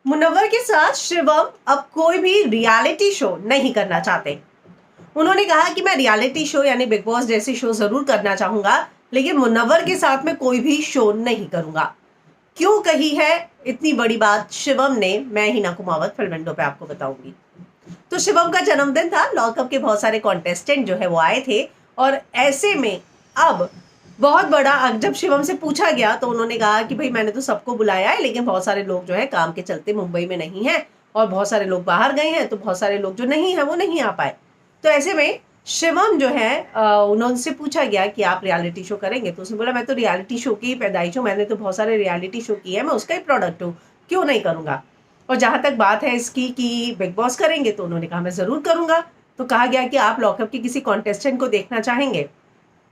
मुनव्वर के साथ शिवम अब कोई भी रियलिटी शो नहीं करना चाहते। उन्होंने कहा कि मैं रियलिटी शो यानी बिग बॉस जैसी शो जरूर करना चाहूंगा, लेकिन मुनव्वर के साथ में कोई भी शो नहीं करूंगा। क्यों कही है इतनी बड़ी बात शिवम ने, मैं हिना कुमावत फिल्म विंडो पे आपको बताऊंगी। तो शिवम का जन्मदिन था, लॉकअप के बहुत सारे कॉन्टेस्टेंट जो है वो आए थे, और ऐसे में अब बहुत बड़ा जब शिवम से पूछा गया तो उन्होंने कहा कि भाई मैंने तो सबको बुलाया है, लेकिन बहुत सारे लोग जो है काम के चलते मुंबई में नहीं है, और बहुत सारे लोग बाहर गए हैं, तो बहुत सारे लोग जो नहीं है वो नहीं आ पाए। तो ऐसे में शिवम जो है उन्होंने पूछा गया कि आप रियलिटी शो करेंगे, तो उसने बोला मैं तो रियलिटी शो की ही पैदाइश हूँ, मैंने तो बहुत सारे रियलिटी शो किए हैं, मैं उसका ही प्रोडक्ट हूँ, क्यों नहीं करूंगा। और जहां तक बात है इसकी कि बिग बॉस करेंगे, तो उन्होंने कहा मैं जरूर करूंगा। तो कहा गया कि आप लॉकअप के किसी कॉन्टेस्टेंट को देखना चाहेंगे।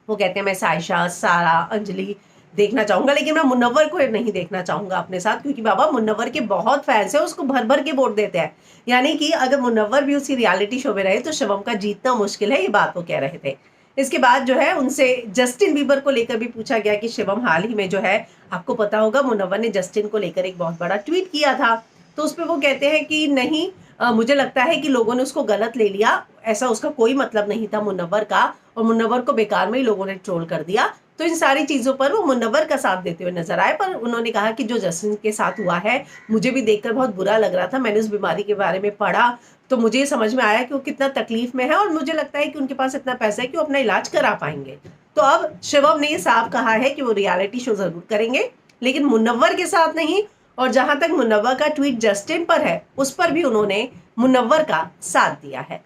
वो कहते हैं मैं साइशा, सारा, अंजलि देखना चाहूंगा, लेकिन मैं मुनव्वर को नहीं देखना चाहूंगा अपने साथ, क्योंकि बाबा मुनव्वर के बहुत फैंस है, उसको भर भर के वोट देते हैं। यानी कि अगर मुनव्वर भी उसी रियलिटी शो में रहे तो शिवम का जीतना मुश्किल है, ये बात वो कह रहे थे। इसके बाद जो है उनसे जस्टिन बीबर को लेकर भी पूछा गया कि शिवम हाल ही में जो है, आपको पता होगा मुनव्वर ने जस्टिन को लेकर एक बहुत बड़ा ट्वीट किया था, तो उस पर वो कहते हैं कि नहीं, मुझे लगता है कि लोगों ने उसको गलत ले लिया, ऐसा उसका कोई मतलब नहीं था मुनव्वर का, और मुनव्वर को बेकार में ही लोगों ने ट्रोल कर दिया। तो इन सारी चीजों पर वो मुनव्वर का साथ देते हुए नजर आए, पर उन्होंने कहा कि जो जस्टिन के साथ हुआ है मुझे भी देखकर बहुत बुरा लग रहा था, मैंने उस बीमारी के बारे में पढ़ा तो मुझे समझ में आया कि वो कितना तकलीफ में है, और मुझे लगता है कि उनके पास इतना पैसा है कि वो अपना इलाज करा पाएंगे। तो अब शिवम ने ये साफ कहा है कि वो रियलिटी शो जरूर करेंगे, लेकिन मुनव्वर के साथ नहीं। और जहां तक मुनव्वर का ट्वीट जस्टिन पर है, उस पर भी उन्होंने मुनव्वर का साथ दिया है।